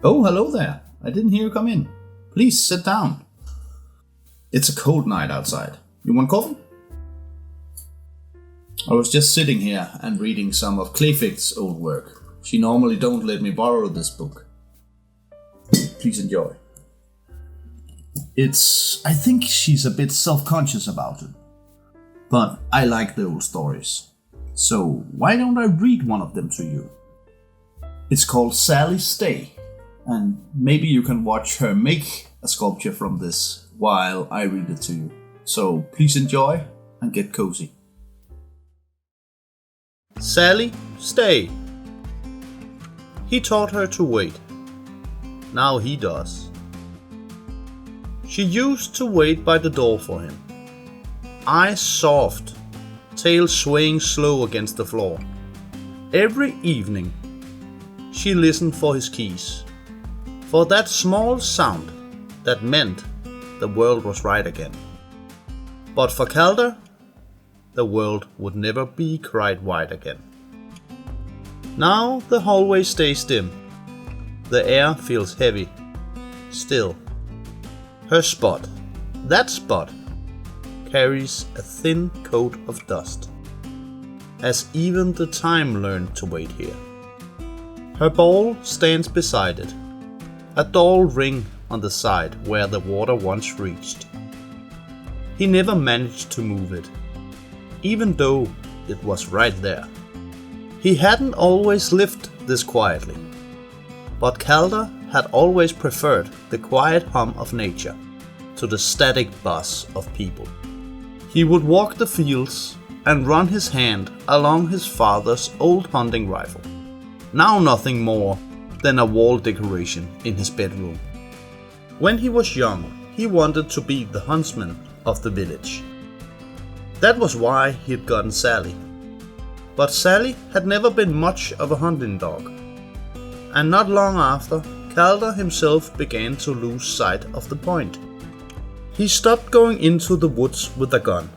Oh, hello there. I didn't hear you come in. Please sit down. It's a cold night outside. You want coffee? I was just sitting here and reading some of Clayfect's old work. She normally don't let me borrow this book. Please enjoy. I think she's a bit self-conscious about it. But I like the old stories. So why don't I read one of them to you? It's called Sally's Stay. And maybe you can watch her make a sculpture from this while I read it to you. So please enjoy and get cozy. Sally, stay. He taught her to wait. Now he does. She used to wait by the door for him. Eyes soft, tail swaying slow against the floor. Every evening, she listened for his keys. For that small sound that meant the world was right again. But for Calder, the world would never be quite white again. Now the hallway stays dim. The air feels heavy. Still, her spot, that spot, carries a thin coat of dust. Has even the time learned to wait here? Her ball stands beside it. A dull ring on the side where the water once reached. He never managed to move it, even though it was right there. He hadn't always lived this quietly, but Calder had always preferred the quiet hum of nature to the static buzz of people. He would walk the fields and run his hand along his father's old hunting rifle, now nothing more than a wall decoration in his bedroom. When he was young, he wanted to be the huntsman of the village. That was why he'd gotten Sally. But Sally had never been much of a hunting dog. And not long after, Calder himself began to lose sight of the point. He stopped going into the woods with a gun,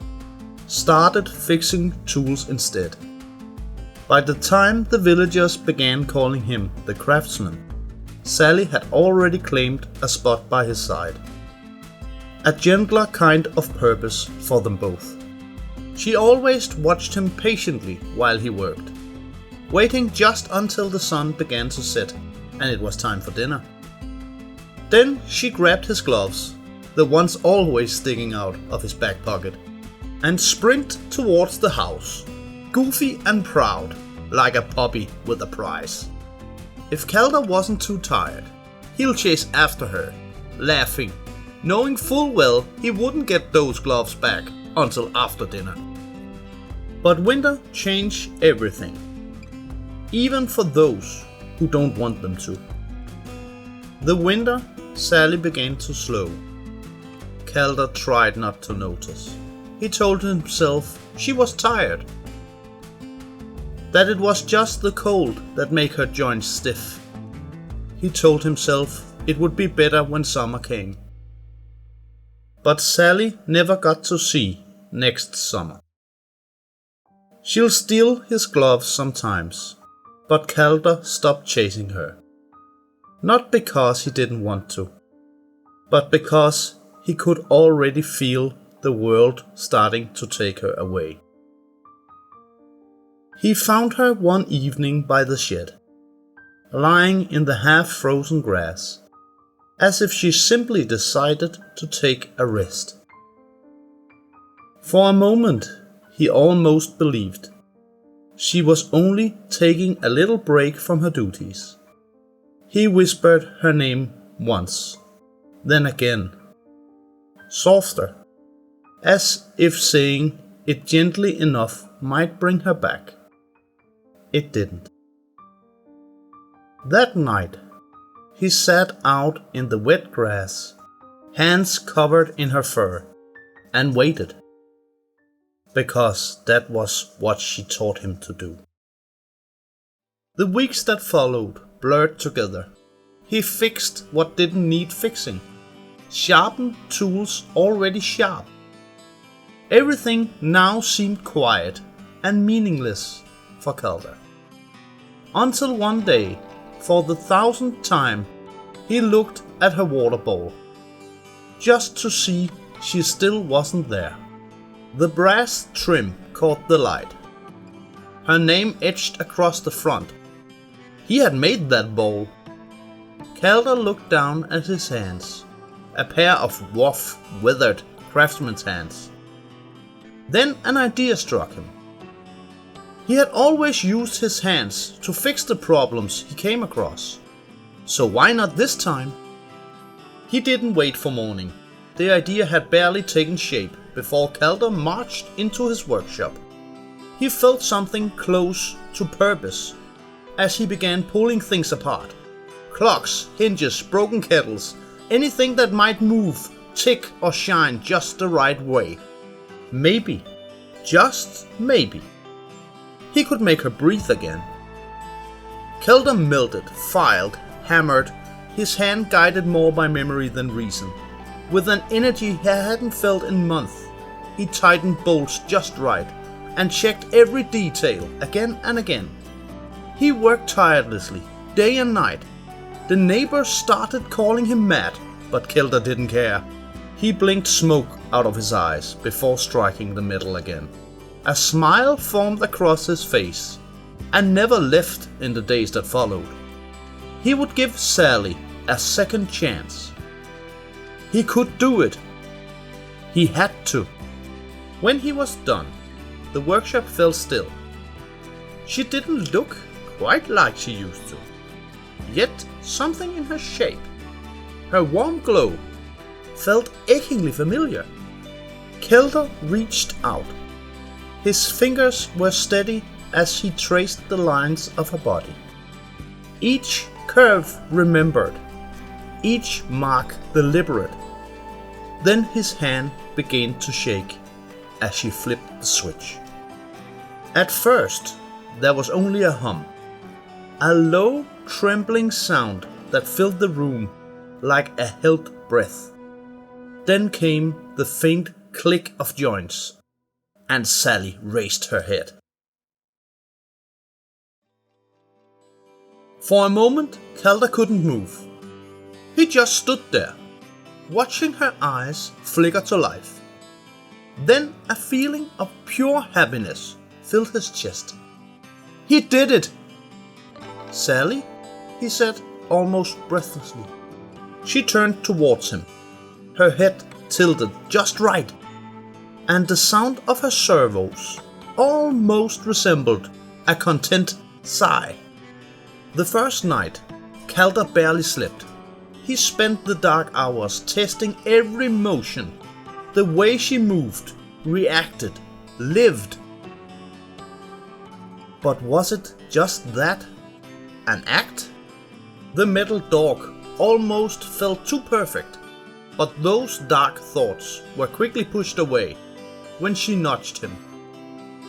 started fixing tools instead. By the time the villagers began calling him the craftsman, Sally had already claimed a spot by his side. A gentler kind of purpose for them both. She always watched him patiently while he worked, waiting just until the sun began to set and it was time for dinner. Then she grabbed his gloves, the ones always sticking out of his back pocket, and sprinted towards the house, goofy and proud, like a puppy with a prize. If Calder wasn't too tired, he'll chase after her, laughing, knowing full well he wouldn't get those gloves back until after dinner. But winter changed everything, even for those who don't want them to. The winter, Sally began to slow. Calder tried not to notice. He told himself she was tired, that it was just the cold that made her joints stiff. He told himself it would be better when summer came. But Sally never got to see next summer. She'll steal his gloves sometimes, but Calder stopped chasing her. Not because he didn't want to, but because he could already feel the world starting to take her away. He found her one evening by the shed, lying in the half-frozen grass, as if she simply decided to take a rest. For a moment, he almost believed she was only taking a little break from her duties. He whispered her name once, then again, softer, as if saying it gently enough might bring her back. It didn't. That night, he sat out in the wet grass, hands covered in her fur, and waited. Because that was what she taught him to do. The weeks that followed blurred together. He fixed what didn't need fixing, sharpened tools already sharp. Everything now seemed quiet and meaningless for Calder. Until one day, for the 1000th time, he looked at her water bowl, just to see she still wasn't there. The brass trim caught the light. Her name etched across the front. He had made that bowl. Calder looked down at his hands, a pair of rough, withered craftsman's hands. Then an idea struck him. He had always used his hands to fix the problems he came across. So why not this time? He didn't wait for morning. The idea had barely taken shape before Calder marched into his workshop. He felt something close to purpose as he began pulling things apart. Clocks, hinges, broken kettles, anything that might move, tick or shine just the right way. Maybe, just maybe, he could make her breathe again. Calder melted, filed, hammered, his hand guided more by memory than reason. With an energy he hadn't felt in months, he tightened bolts just right and checked every detail again and again. He worked tirelessly, day and night. The neighbors started calling him mad, but Calder didn't care. He blinked smoke out of his eyes before striking the metal again. A smile formed across his face and never left in the days that followed. He would give Sally a second chance. He could do it. He had to. When he was done, the workshop fell still. She didn't look quite like she used to. Yet something in her shape, her warm glow, felt achingly familiar. Calder reached out. His fingers were steady as he traced the lines of her body. Each curve remembered, each mark deliberate. Then his hand began to shake as she flipped the switch. At first, there was only a hum, a low, trembling sound that filled the room like a held breath. Then came the faint click of joints, and Sally raised her head. For a moment, Calder couldn't move. He just stood there, watching her eyes flicker to life. Then a feeling of pure happiness filled his chest. He did it! Sally, he said, almost breathlessly. She turned towards him, her head tilted just right, and the sound of her servos almost resembled a content sigh. The first night, Calder barely slept. He spent the dark hours testing every motion, the way she moved, reacted, lived. But was it just that? An act? The metal dog almost felt too perfect, but those dark thoughts were quickly pushed away when she nudged him.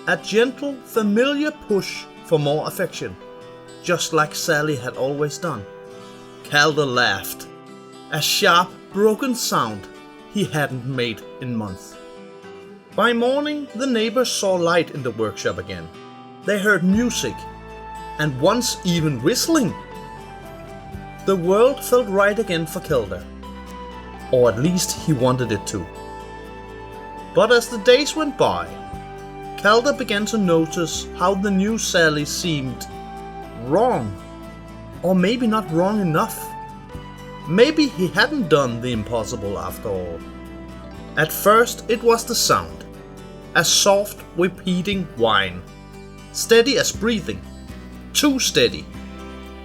A gentle, familiar push for more affection, just like Sally had always done. Calder laughed, a sharp, broken sound he hadn't made in months. By morning, the neighbors saw light in the workshop again. They heard music, and once even whistling. The world felt right again for Calder, or at least he wanted it to. But as the days went by, Calder began to notice how the new Sally seemed wrong, or maybe not wrong enough. Maybe he hadn't done the impossible after all. At first it was the sound, a soft, repeating whine, steady as breathing, too steady.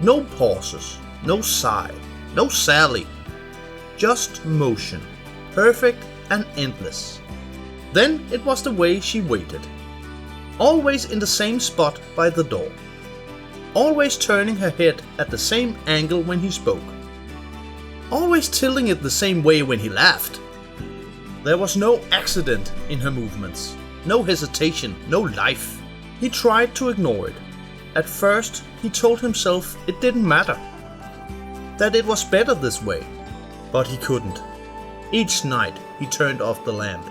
No pauses, no sigh, no Sally, just motion, perfect and endless. Then it was the way she waited, always in the same spot by the door, always turning her head at the same angle when he spoke, always tilting it the same way when he laughed. There was no accident in her movements, no hesitation, no life. He tried to ignore it. At first, he told himself it didn't matter, that it was better this way, but he couldn't. Each night, he turned off the lamp.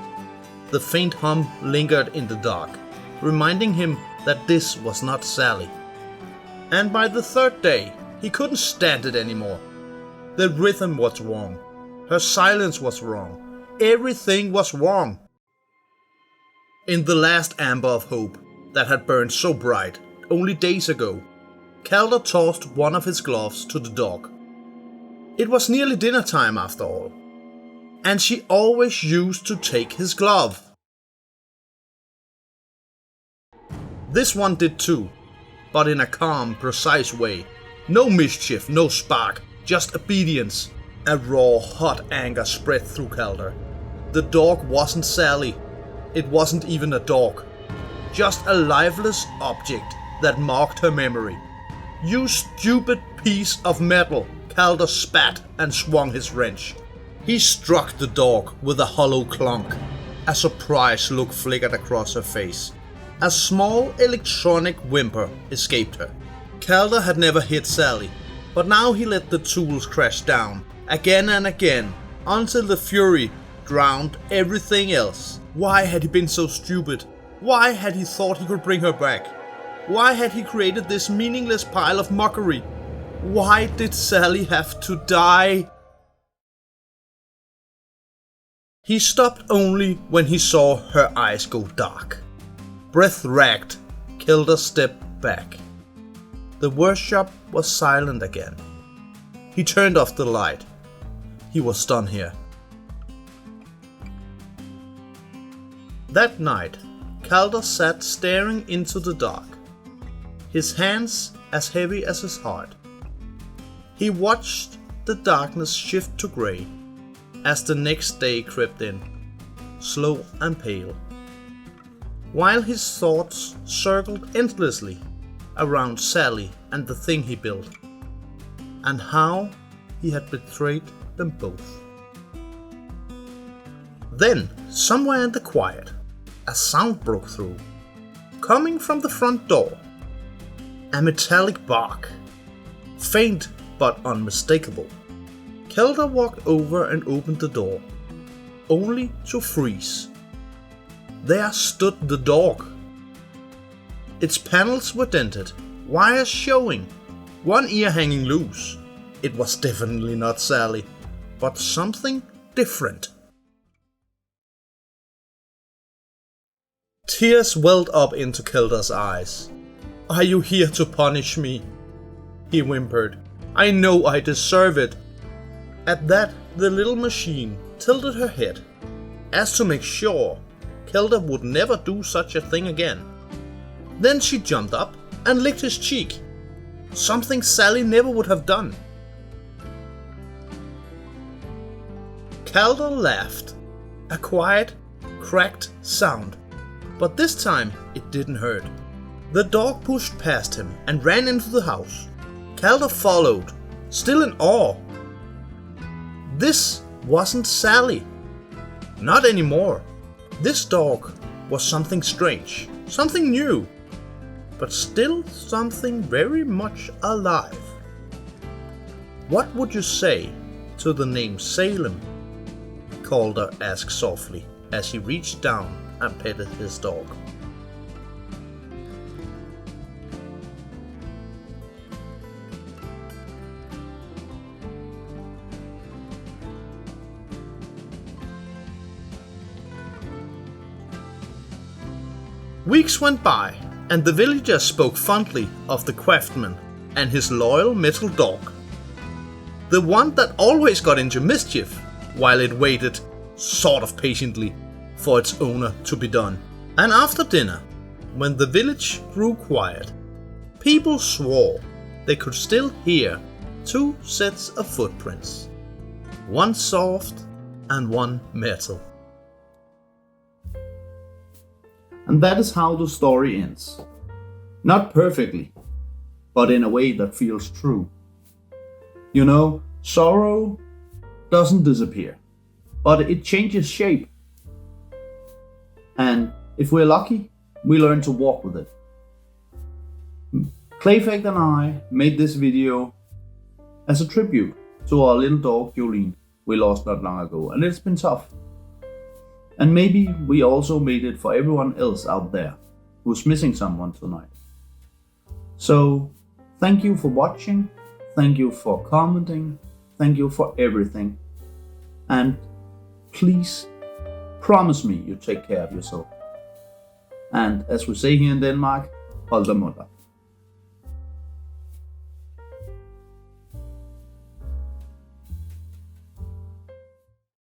The faint hum lingered in the dark, reminding him that this was not Sally. And by the third day, he couldn't stand it anymore. The rhythm was wrong. Her silence was wrong. Everything was wrong. In the last amber of hope that had burned so bright only days ago, Calder tossed one of his gloves to the dog. It was nearly dinner time after all, and she always used to take his glove. This one did too, but in a calm, precise way. No mischief, no spark, just obedience. A raw, hot anger spread through Calder. The dog wasn't Sally. It wasn't even a dog. Just a lifeless object that marked her memory. "You stupid piece of metal," Calder spat and swung his wrench. He struck the dog with a hollow clunk. A surprised look flickered across her face. A small electronic whimper escaped her. Calder had never hit Sally, but now he let the tools crash down, again and again, until the fury drowned everything else. Why had he been so stupid? Why had he thought he could bring her back? Why had he created this meaningless pile of mockery? Why did Sally have to die? He stopped only when he saw her eyes go dark. Breath racked, Calder stepped back. The workshop was silent again. He turned off the light. He was done here. That night, Calder sat staring into the dark, his hands as heavy as his heart. He watched the darkness shift to grey as the next day crept in, slow and pale, while his thoughts circled endlessly around Sally and the thing he built, and how he had betrayed them both. Then, somewhere in the quiet, a sound broke through, coming from the front door. A metallic bark, faint but unmistakable. Calder walked over and opened the door, only to freeze. There stood the dog. Its panels were dented, wires showing, one ear hanging loose. It was definitely not Sally, but something different. Tears welled up into Calder's eyes. "Are you here to punish me?" he whimpered. "I know I deserve it." At that, the little machine tilted her head, as to make sure Calder would never do such a thing again. Then she jumped up and licked his cheek, something Sally never would have done. Calder laughed, a quiet, cracked sound, but this time it didn't hurt. The dog pushed past him and ran into the house. Calder followed, still in awe. This wasn't Sally. Not anymore. This dog was something strange, something new, but still something very much alive. "What would you say to the name Salem?" Calder asked softly as he reached down and petted his dog. Weeks went by, and the villagers spoke fondly of the craftsman and his loyal metal dog. The one that always got into mischief, while it waited, sort of patiently, for its owner to be done. And after dinner, when the village grew quiet, people swore they could still hear two sets of footprints, one soft and one metal. And that is how the story ends. Not perfectly, but in a way that feels true. You know, sorrow doesn't disappear, but it changes shape. And if we're lucky, we learn to walk with it. Clayfect and I made this video as a tribute to our little dog Jolene we lost not long ago, and it's been tough. And maybe we also made it for everyone else out there who's missing someone tonight. So, thank you for watching, thank you for commenting, thank you for everything. And please promise me you take care of yourself. And as we say here in Denmark, hold the mother.